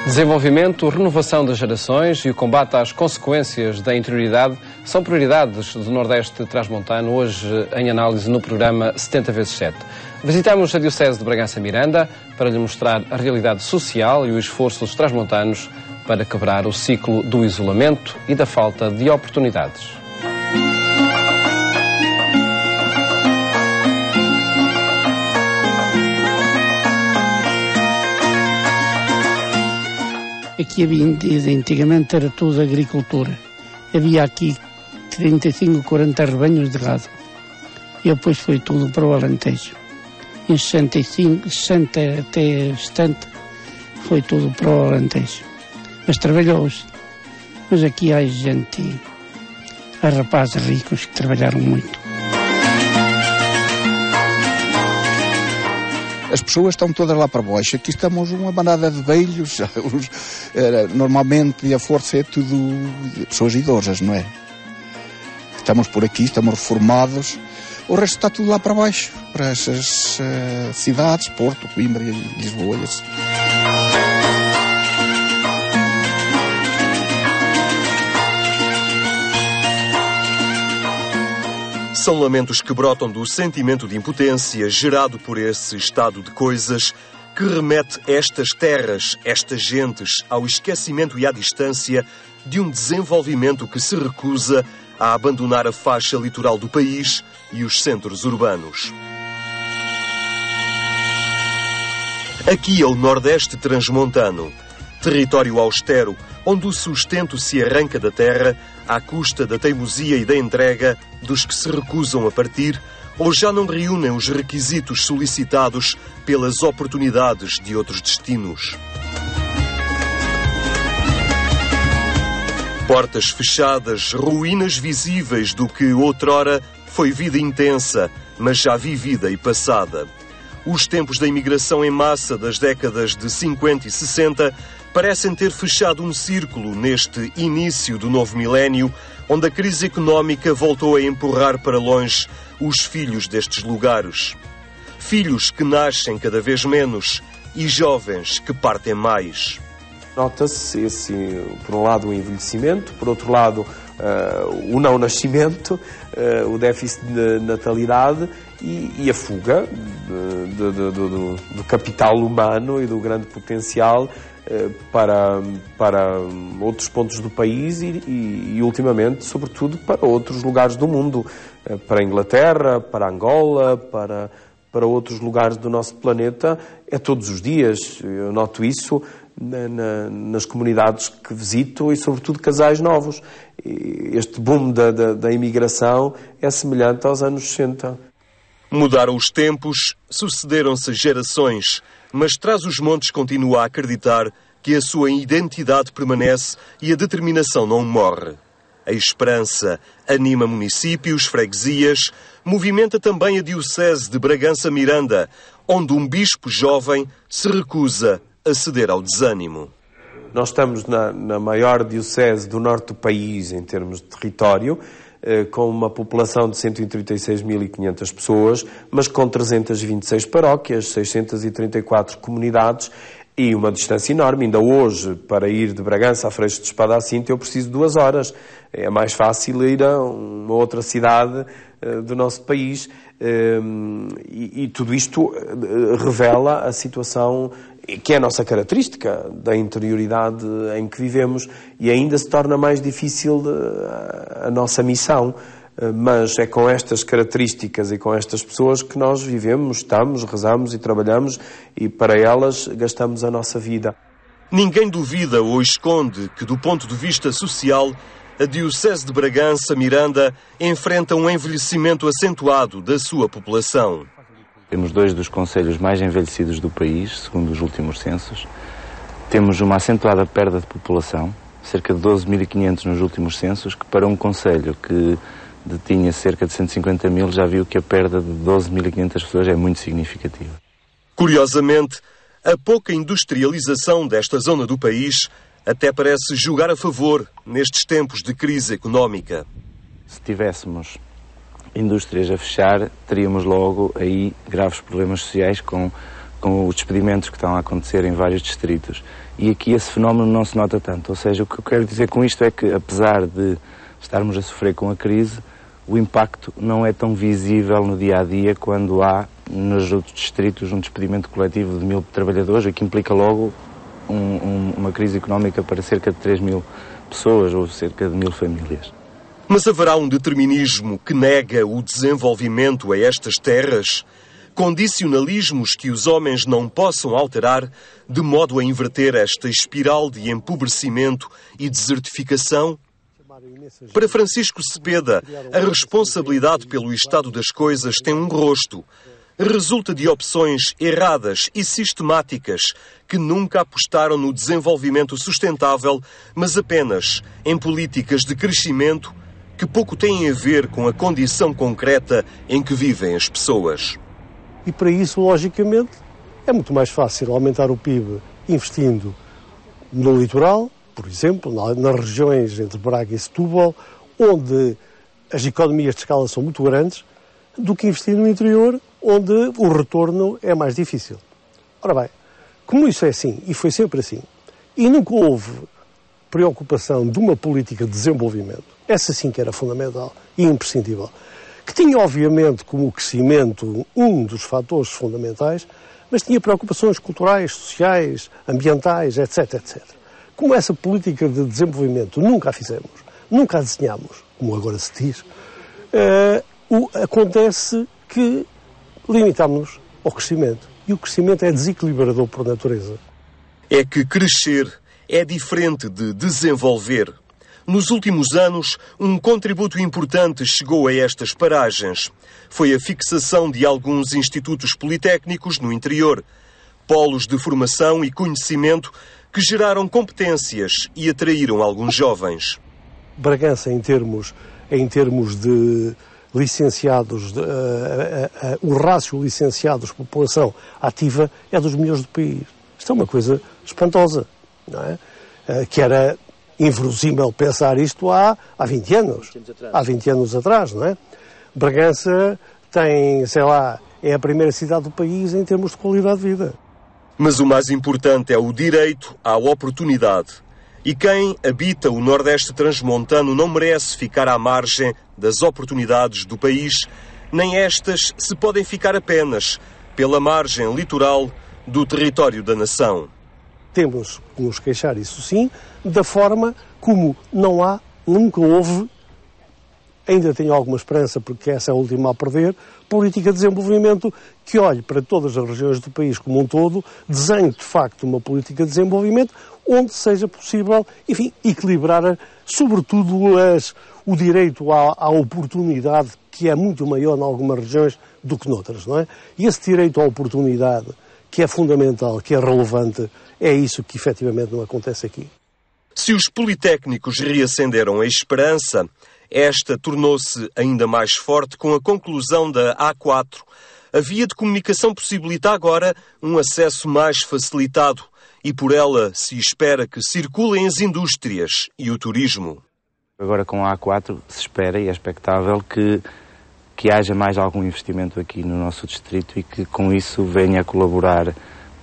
Desenvolvimento, renovação das gerações e o combate às consequências da interioridade são prioridades do Nordeste Transmontano, hoje em análise no programa 70x7. Visitamos a Diocese de Bragança Miranda para lhe mostrar a realidade social e o esforço dos transmontanos para quebrar o ciclo do isolamento e da falta de oportunidades. Aqui antigamente era tudo agricultura. Havia aqui 35, 40 rebanhos de gado. E depois foi tudo para o Alentejo. Em 65, 60 até 70 foi tudo para o Alentejo. Mas trabalhou-se. Mas aqui há gente, há rapazes ricos que trabalharam muito. As pessoas estão todas lá para baixo. Aqui estamos uma bandada de velhos. Normalmente a força é tudo pessoas idosas, não é? Estamos por aqui, estamos reformados. O resto está tudo lá para baixo, para essas cidades, Porto, Coimbra e Lisboa. São lamentos que brotam do sentimento de impotência gerado por esse estado de coisas que remete estas terras, estas gentes, ao esquecimento e à distância de um desenvolvimento que se recusa a abandonar a faixa litoral do país e os centros urbanos. Aqui é o Nordeste Transmontano, território austero, onde o sustento se arranca da terra à custa da teimosia e da entrega dos que se recusam a partir ou já não reúnem os requisitos solicitados pelas oportunidades de outros destinos. Portas fechadas, ruínas visíveis do que outrora foi vida intensa, mas já vivida e passada. Os tempos da imigração em massa das décadas de 50 e 60 parecem ter fechado um círculo neste início do novo milénio, onde a crise económica voltou a empurrar para longe os filhos destes lugares. Filhos que nascem cada vez menos e jovens que partem mais. Nota-se por um lado o envelhecimento, por outro lado o não nascimento, o déficit de natalidade e a fuga do capital humano e do grande potencial para outros pontos do país e ultimamente, sobretudo, para outros lugares do mundo, para a Inglaterra, para Angola, para outros lugares do nosso planeta, é todos os dias. Eu noto isso nas comunidades que visito e, sobretudo, casais novos. Este boom da imigração é semelhante aos anos 60. Mudaram os tempos, sucederam-se gerações, mas Trás-os-Montes continua a acreditar que a sua identidade permanece e a determinação não morre. A esperança anima municípios, freguesias, movimenta também a Diocese de Bragança Miranda, onde um bispo jovem se recusa a ceder ao desânimo. Nós estamos na maior diocese do norte do país em termos de território, com uma população de 136.500 pessoas, mas com 326 paróquias, 634 comunidades e uma distância enorme. Ainda hoje, para ir de Bragança a Freixo de Espada à Cinta, eu preciso 2 horas. É mais fácil ir a uma outra cidade do nosso país. E tudo isto revela a situação que é a nossa característica da interioridade em que vivemos, e ainda se torna mais difícil a nossa missão. Mas é com estas características e com estas pessoas que nós vivemos, estamos, rezamos e trabalhamos, e para elas gastamos a nossa vida. Ninguém duvida ou esconde que, do ponto de vista social, a Diocese de Bragança Miranda enfrenta um envelhecimento acentuado da sua população. Temos 2 dos concelhos mais envelhecidos do país, segundo os últimos censos. Temos uma acentuada perda de população, cerca de 12.500 nos últimos censos, que para um concelho que detinha cerca de 150 mil, já viu que a perda de 12.500 pessoas é muito significativa. Curiosamente, a pouca industrialização desta zona do país até parece jogar a favor nestes tempos de crise económica. Se tivéssemos indústrias a fechar, teríamos logo aí graves problemas sociais com com os despedimentos que estão a acontecer em vários distritos. E aqui esse fenómeno não se nota tanto. Ou seja, o que eu quero dizer com isto é que, apesar de estarmos a sofrer com a crise, o impacto não é tão visível no dia-a-dia quando há, nos outros distritos, um despedimento coletivo de 1000 trabalhadores, o que implica logo uma crise económica para cerca de 3.000 pessoas ou cerca de 1000 famílias. Mas haverá um determinismo que nega o desenvolvimento a estas terras? Condicionalismos que os homens não possam alterar, de modo a inverter esta espiral de empobrecimento e desertificação? Para Francisco Cepeda, a responsabilidade pelo estado das coisas tem um rosto. Resulta de opções erradas e sistemáticas que nunca apostaram no desenvolvimento sustentável, mas apenas em políticas de crescimento que pouco têm a ver com a condição concreta em que vivem as pessoas. E para isso, logicamente, é muito mais fácil aumentar o PIB investindo no litoral, por exemplo, nas regiões entre Braga e Setúbal, onde as economias de escala são muito grandes, do que investir no interior, onde o retorno é mais difícil. Ora bem, como isso é assim, e foi sempre assim, e nunca houve preocupação de uma política de desenvolvimento, essa sim que era fundamental e imprescindível, que tinha obviamente como crescimento um dos fatores fundamentais, mas tinha preocupações culturais, sociais, ambientais, etc, etc. Como essa política de desenvolvimento nunca a fizemos, nunca a desenhamos, como agora se diz, acontece que limitámos-nos ao crescimento. E o crescimento é desequilibrador por natureza. É que crescer é diferente de desenvolver. Nos últimos anos, um contributo importante chegou a estas paragens. Foi a fixação de alguns institutos politécnicos no interior, polos de formação e conhecimento que geraram competências e atraíram alguns jovens. Bragança, em termos de licenciados, o rácio licenciados por população ativa é dos melhores do país. Isto é uma coisa espantosa, não é? Que era inverosímil pensar isto há 20 anos. Há 20 anos atrás, não é? Bragança tem, sei lá, é a primeira cidade do país em termos de qualidade de vida. Mas o mais importante é o direito à oportunidade. E quem habita o Nordeste transmontano não merece ficar à margem das oportunidades do país, nem estas se podem ficar apenas pela margem litoral do território da nação. Temos que nos queixar, isso sim, da forma como não há, nunca houve, ainda tenho alguma esperança porque essa é a última a perder, política de desenvolvimento que olhe para todas as regiões do país como um todo, desenhe de facto uma política de desenvolvimento onde seja possível, enfim, equilibrar sobretudo o direito à oportunidade, que é muito maior em algumas regiões do que noutras, não é? E esse direito à oportunidade, que é fundamental, que é relevante, é isso que efetivamente não acontece aqui. Se os politécnicos reacenderam a esperança, esta tornou-se ainda mais forte com a conclusão da A4. A via de comunicação possibilita agora um acesso mais facilitado e por ela se espera que circulem as indústrias e o turismo. Agora com a A4 se espera e é expectável que haja mais algum investimento aqui no nosso distrito e que com isso venha a colaborar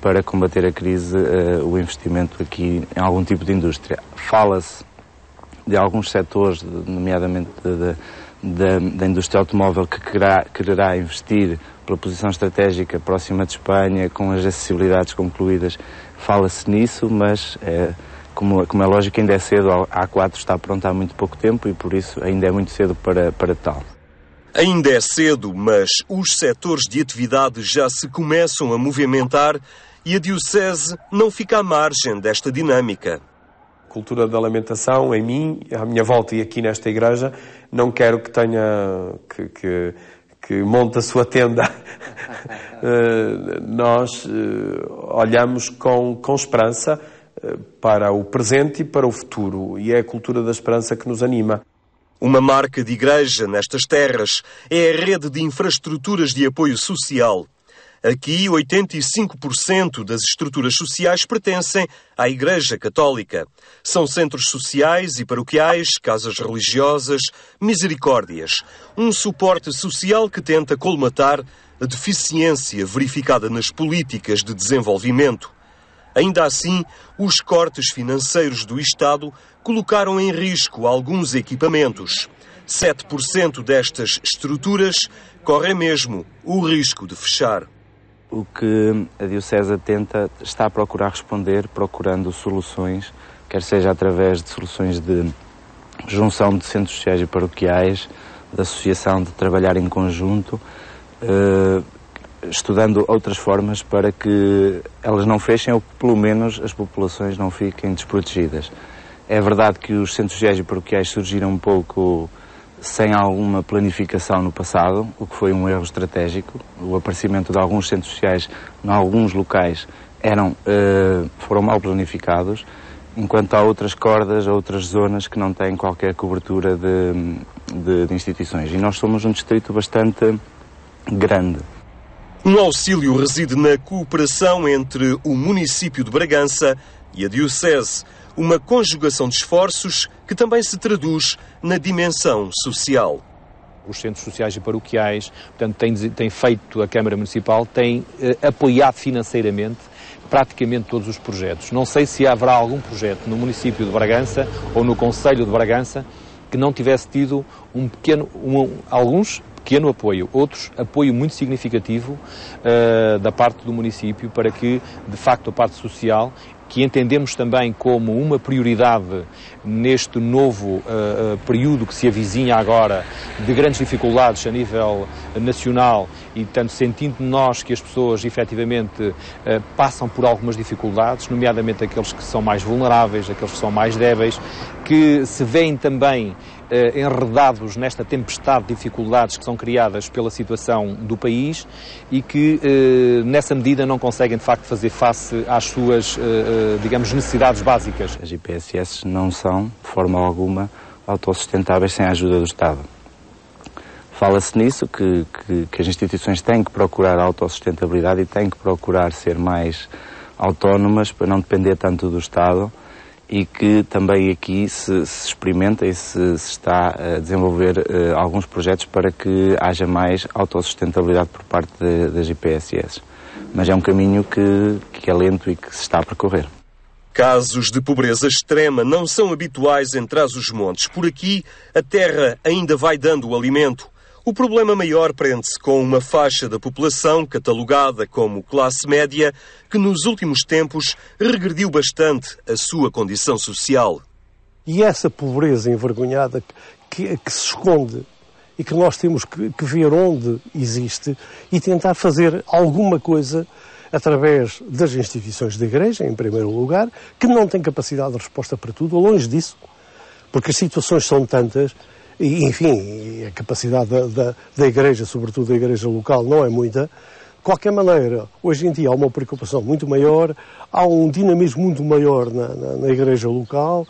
para combater a crise o investimento aqui em algum tipo de indústria. Fala-se de alguns setores, nomeadamente da indústria automóvel, que quererá investir pela posição estratégica próxima de Espanha, com as acessibilidades concluídas. Fala-se nisso, mas como é lógico, ainda é cedo. A A4 está pronta há muito pouco tempo e por isso ainda é muito cedo para tal. Ainda é cedo, mas os setores de atividade já se começam a movimentar e a Diocese não fica à margem desta dinâmica. Cultura da lamentação, em mim, à minha volta e aqui nesta igreja, não quero que tenha, que monte a sua tenda. Nós olhamos com esperança para o presente e para o futuro, e é a cultura da esperança que nos anima. Uma marca de igreja nestas terras é a rede de infraestruturas de apoio social. Aqui, 85% das estruturas sociais pertencem à Igreja Católica. São centros sociais e paroquiais, casas religiosas, misericórdias. Um suporte social que tenta colmatar a deficiência verificada nas políticas de desenvolvimento. Ainda assim, os cortes financeiros do Estado colocaram em risco alguns equipamentos. 7% destas estruturas correm mesmo o risco de fechar. O que a Diocese tenta está a procurar responder, procurando soluções, quer seja através de soluções de junção de centros sociais e paroquiais, de associação, de trabalhar em conjunto, estudando outras formas para que elas não fechem ou que pelo menos as populações não fiquem desprotegidas. É verdade que os centros sociais e paroquiais surgiram um pouco sem alguma planificação no passado, o que foi um erro estratégico. O aparecimento de alguns centros sociais em alguns locais foram mal planificados, enquanto há outras cordas, outras zonas que não têm qualquer cobertura de instituições. E nós somos um distrito bastante grande. Um auxílio reside na cooperação entre o município de Bragança e a Diocese, uma conjugação de esforços que também se traduz na dimensão social. Os centros sociais e paroquiais, portanto, tem feito, a Câmara Municipal tem apoiado financeiramente praticamente todos os projetos. Não sei se haverá algum projeto no município de Bragança ou no Concelho de Bragança que não tivesse tido alguns pequeno apoio, outros apoio muito significativo da parte do município para que, de facto, a parte social, que entendemos também como uma prioridade neste novo período que se avizinha agora de grandes dificuldades a nível nacional e, tanto sentindo nós que as pessoas efetivamente passam por algumas dificuldades, nomeadamente aqueles que são mais vulneráveis, aqueles que são mais débeis, que se veem também enredados nesta tempestade de dificuldades que são criadas pela situação do país e que, nessa medida, não conseguem, de facto, fazer face às suas, digamos, necessidades básicas. As IPSS não são, de forma alguma, autossustentáveis sem a ajuda do Estado. Fala-se nisso, que as instituições têm que procurar a autossustentabilidade e têm que procurar ser mais autónomas para não depender tanto do Estado, e que também aqui se experimenta e se está a desenvolver alguns projetos para que haja mais autossustentabilidade por parte das IPSS. Mas é um caminho que é lento e que se está a percorrer. Casos de pobreza extrema não são habituais em Trás-os-Montes. Por aqui, a terra ainda vai dando o alimento. O problema maior prende-se com uma faixa da população catalogada como classe média que nos últimos tempos regrediu bastante a sua condição social. E essa pobreza envergonhada que se esconde e que nós temos que ver onde existe e tentar fazer alguma coisa através das instituições da Igreja, em primeiro lugar, que não têm capacidade de resposta para tudo, longe disso, porque as situações são tantas. E, enfim, a capacidade da Igreja, sobretudo da Igreja local, não é muita. De qualquer maneira, hoje em dia há uma preocupação muito maior, há um dinamismo muito maior na Igreja local,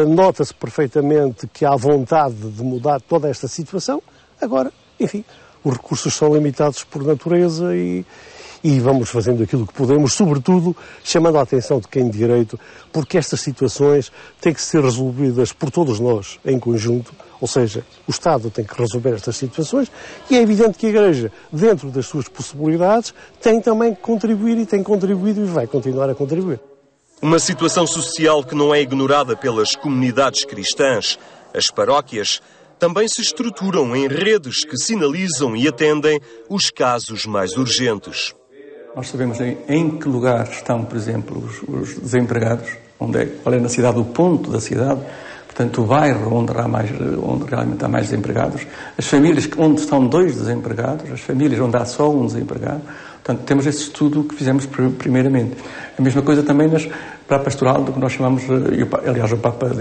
nota-se perfeitamente que há vontade de mudar toda esta situação. Agora, enfim, os recursos são limitados por natureza e vamos fazendo aquilo que podemos, sobretudo chamando a atenção de quem de direito, porque estas situações têm que ser resolvidas por todos nós, em conjunto. Ou seja, o Estado tem que resolver estas situações e é evidente que a Igreja, dentro das suas possibilidades, tem também que contribuir e tem contribuído e vai continuar a contribuir. Uma situação social que não é ignorada pelas comunidades cristãs. As paróquias também se estruturam em redes que sinalizam e atendem os casos mais urgentes. Nós sabemos em que lugar estão, por exemplo, os desempregados, qual é na cidade o ponto da cidade. Portanto, o bairro onde realmente há mais desempregados, as famílias onde estão 2 desempregados, as famílias onde há só um desempregado. Portanto, temos esse estudo que fizemos primeiramente. A mesma coisa também para a pastoral, do que nós chamamos, aliás, o Papa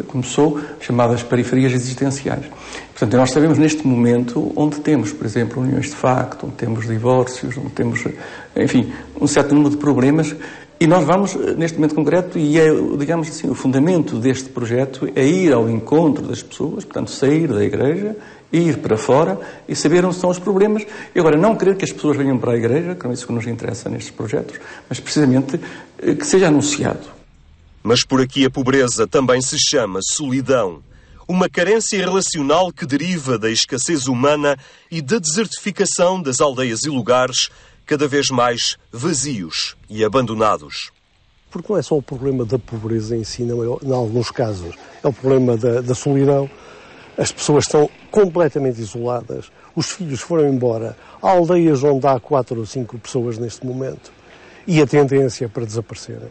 começou, chamadas periferias existenciais. Portanto, nós sabemos neste momento onde temos, por exemplo, uniões de facto, onde temos divórcios, onde temos, enfim, um certo número de problemas. E nós vamos, neste momento concreto, e é, digamos assim, o fundamento deste projeto é ir ao encontro das pessoas, portanto, sair da Igreja, ir para fora e saber onde estão os problemas. E agora, não querer que as pessoas venham para a Igreja, que não é isso que nos interessa nestes projetos, mas precisamente que seja anunciado. Mas por aqui a pobreza também se chama solidão. Uma carência relacional que deriva da escassez humana e da desertificação das aldeias e lugares cada vez mais vazios e abandonados. Porque não é só o problema da pobreza em si, em alguns casos. É o problema da solidão. As pessoas estão completamente isoladas. Os filhos foram embora. Há aldeias onde há 4 ou 5 pessoas neste momento. E a tendência é para desaparecerem.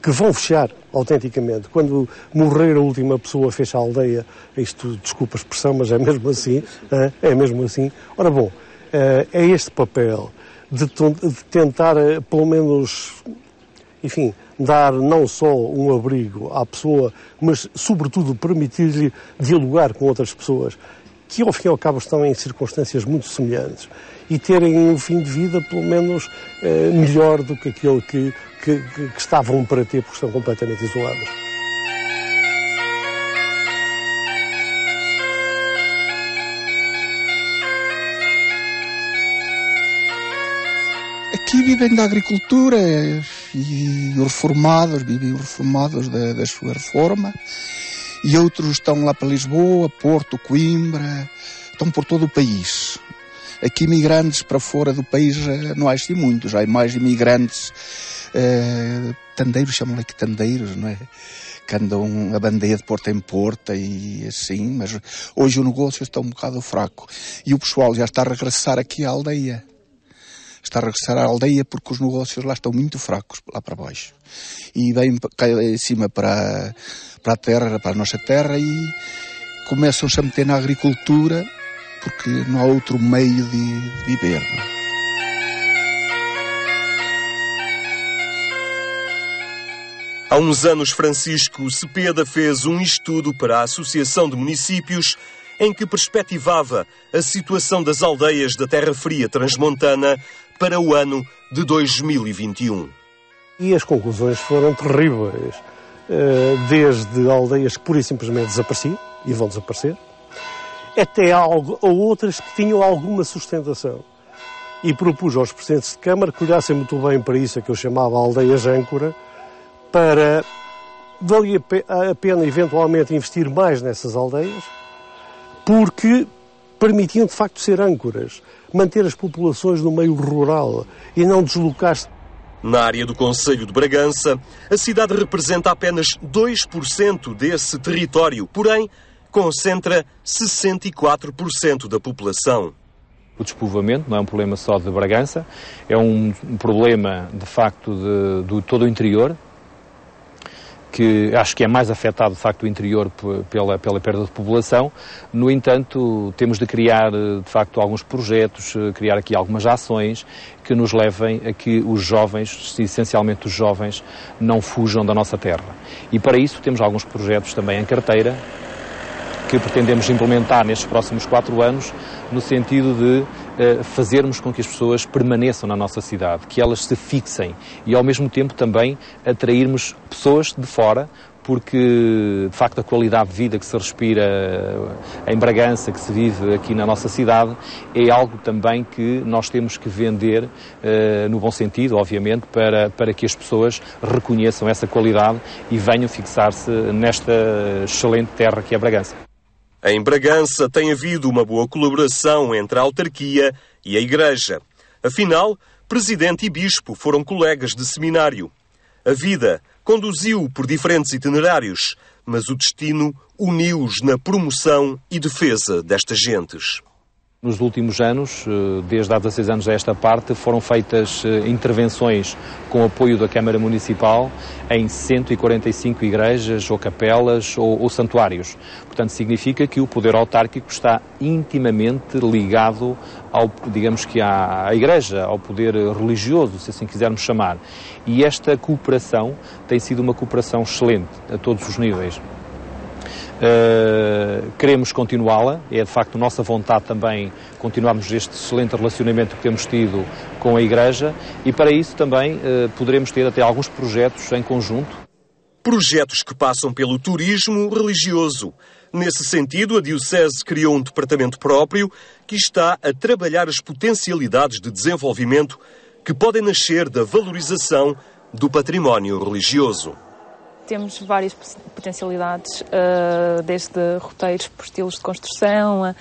Que vão fechar, autenticamente. Quando morrer a última pessoa, fecha a aldeia. Isto, desculpa a expressão, mas é mesmo assim. É mesmo assim. Ora bom, é este papel de tentar, pelo menos, enfim, dar não só um abrigo à pessoa, mas, sobretudo, permitir-lhe dialogar com outras pessoas que, ao fim e ao cabo, estão em circunstâncias muito semelhantes e terem um fim de vida, pelo menos, melhor do que aquele que estavam para ter, porque estão completamente isolados. Aqui vivem da agricultura e os reformados, vivem os reformados da sua reforma, e outros estão lá para Lisboa, Porto, Coimbra, estão por todo o país. Aqui imigrantes para fora do país não há assim muitos, há mais imigrantes, tandeiros, chamam-lhe aqui tandeiros, não é? Que andam a bandeia de porta em porta e assim, mas hoje o negócio está um bocado fraco. E o pessoal já está a regressar aqui à aldeia. Está a regressar à aldeia porque os negócios lá estão muito fracos, lá para baixo. E vêm cá em cima para a terra, para a nossa terra, e começam-se a meter na agricultura porque não há outro meio de viver. Não? Há uns anos, Francisco Cepeda fez um estudo para a Associação de Municípios em que perspectivava a situação das aldeias da Terra Fria Transmontana para o ano de 2021. E as conclusões foram terríveis. Desde aldeias que pura e simplesmente desapareciam, e vão desaparecer, até a outras que tinham alguma sustentação. E propus aos presidentes de Câmara que olhassem muito bem para isso, que eu chamava aldeias âncora, para valia a pena eventualmente investir mais nessas aldeias, porque permitiam de facto ser âncoras, manter as populações no meio rural e não deslocar-se. Na área do concelho de Bragança, a cidade representa apenas 2% desse território, porém concentra 64% da população. O despovoamento não é um problema só de Bragança, é um problema de facto de todo o interior, que acho que é mais afetado, de facto, o interior pela perda de população. No entanto, temos de criar, de facto, alguns projetos, criar aqui algumas ações que nos levem a que os jovens, essencialmente os jovens, não fujam da nossa terra. E para isso temos alguns projetos também em carteira que pretendemos implementar nestes próximos 4 anos, no sentido de fazermos com que as pessoas permaneçam na nossa cidade, que elas se fixem e, ao mesmo tempo, também atrairmos pessoas de fora, porque, de facto, a qualidade de vida que se respira em Bragança, que se vive aqui na nossa cidade, é algo também que nós temos que vender, no bom sentido, obviamente, para que as pessoas reconheçam essa qualidade e venham fixar-se nesta excelente terra que é Bragança. Em Bragança tem havido uma boa colaboração entre a autarquia e a Igreja. Afinal, presidente e bispo foram colegas de seminário. A vida conduziu por diferentes itinerários, mas o destino uniu-os na promoção e defesa destas gentes. Nos últimos anos, desde há 16 anos a esta parte, foram feitas intervenções com apoio da Câmara Municipal em 145 igrejas ou capelas ou santuários. Portanto, significa que o poder autárquico está intimamente ligado à Igreja, ao poder religioso, se assim quisermos chamar. E esta cooperação tem sido uma cooperação excelente a todos os níveis. Queremos continuá-la, é de facto nossa vontade também continuarmos este excelente relacionamento que temos tido com a Igreja e para isso também poderemos ter até alguns projetos em conjunto. Projetos que passam pelo turismo religioso. Nesse sentido, a Diocese criou um departamento próprio que está a trabalhar as potencialidades de desenvolvimento que podem nascer da valorização do património religioso. temos várias potencialidades, desde roteiros por estilos de construção, a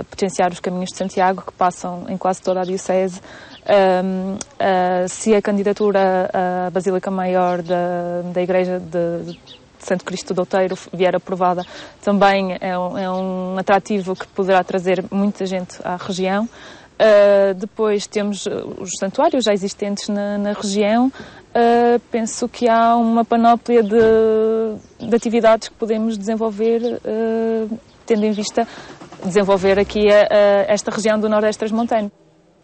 potenciar os caminhos de Santiago, que passam em quase toda a Diocese. Se a candidatura à Basílica Maior da Igreja de Santo Cristo do Outeiro vier aprovada, também é um atrativo que poderá trazer muita gente à região. Depois temos os santuários já existentes na região. Penso que há uma panóplia de atividades que podemos desenvolver, tendo em vista desenvolver aqui esta região do Nordeste Transmontano.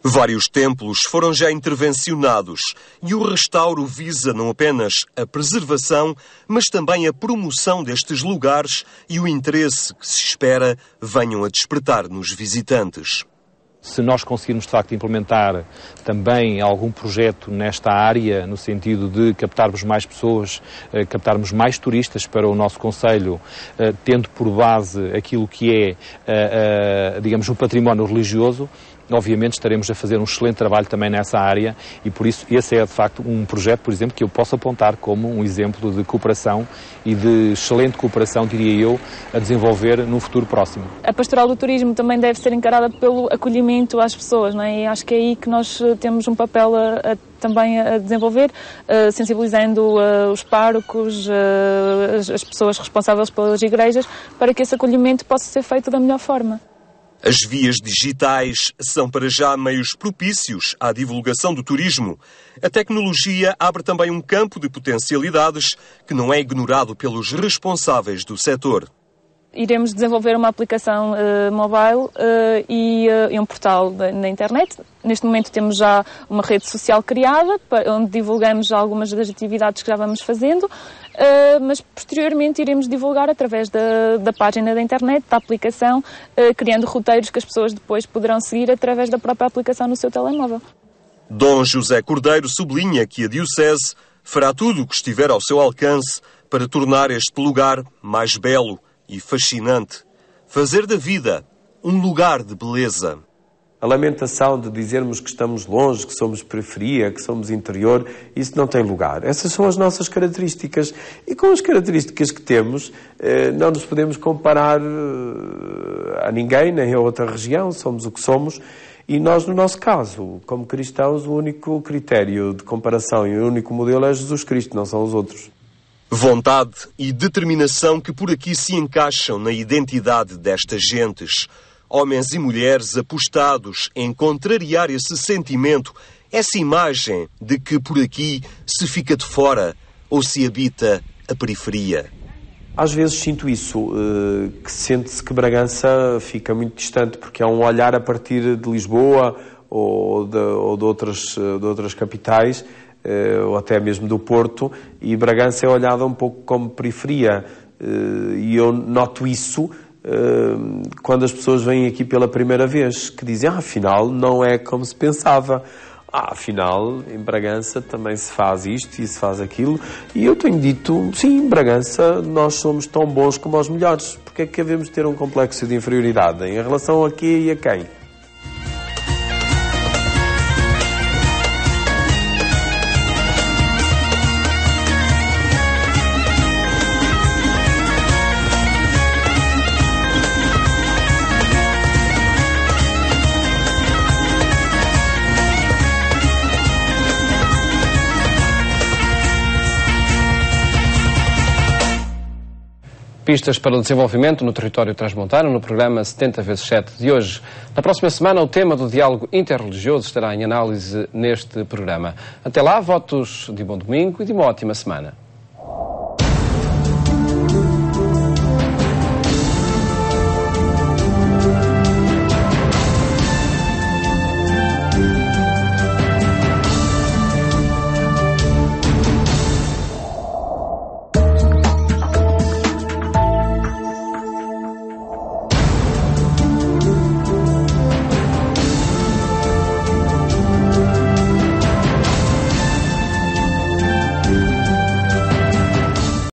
Vários templos foram já intervencionados e o restauro visa não apenas a preservação, mas também a promoção destes lugares e o interesse que se espera venham a despertar nos visitantes. Se nós conseguirmos, de facto, implementar também algum projeto nesta área, no sentido de captarmos mais pessoas, captarmos mais turistas para o nosso concelho, tendo por base aquilo que é, digamos, o património religioso, obviamente estaremos a fazer um excelente trabalho também nessa área e por isso esse é de facto um projeto, por exemplo, que eu posso apontar como um exemplo de cooperação e de excelente cooperação, diria eu, a desenvolver no futuro próximo. A pastoral do turismo também deve ser encarada pelo acolhimento às pessoas, não é? E acho que é aí que nós temos um papel também a desenvolver, sensibilizando os párocos, as pessoas responsáveis pelas igrejas, para que esse acolhimento possa ser feito da melhor forma. As vias digitais são para já meios propícios à divulgação do turismo. A tecnologia abre também um campo de potencialidades que não é ignorado pelos responsáveis do setor. Iremos desenvolver uma aplicação mobile e um portal na internet. Neste momento temos já uma rede social criada, onde divulgamos algumas das atividades que já vamos fazendo, mas posteriormente iremos divulgar através da página da internet, da aplicação, criando roteiros que as pessoas depois poderão seguir através da própria aplicação no seu telemóvel. Dom José Cordeiro sublinha que a Diocese fará tudo o que estiver ao seu alcance para tornar este lugar mais belo e fascinante. Fazer da vida um lugar de beleza. A lamentação de dizermos que estamos longe, que somos periferia, que somos interior, isso não tem lugar. Essas são as nossas características. E com as características que temos, não nos podemos comparar a ninguém, nem a outra região. Somos o que somos. E nós, no nosso caso, como cristãos, o único critério de comparação e o único modelo é Jesus Cristo, não são os outros. Vontade e determinação que por aqui se encaixam na identidade destas gentes. Homens e mulheres apostados em contrariar esse sentimento, essa imagem de que por aqui se fica de fora ou se habita a periferia. Às vezes sinto isso, que sente-se que Bragança fica muito distante, porque há um olhar a partir de Lisboa ou de outras capitais, ou até mesmo do Porto, e Bragança é olhada um pouco como periferia, e eu noto isso quando as pessoas vêm aqui pela primeira vez, que dizem, afinal não é como se pensava, afinal em Bragança também se faz isto e se faz aquilo, e eu tenho dito, sim, em Bragança nós somos tão bons como os melhores, porque é que devemos ter um complexo de inferioridade em relação a quê e a quem? Pistas para o desenvolvimento no território transmontano, no programa 70x7 de hoje. Na próxima semana, o tema do diálogo interreligioso estará em análise neste programa. Até lá, votos de bom domingo e de uma ótima semana.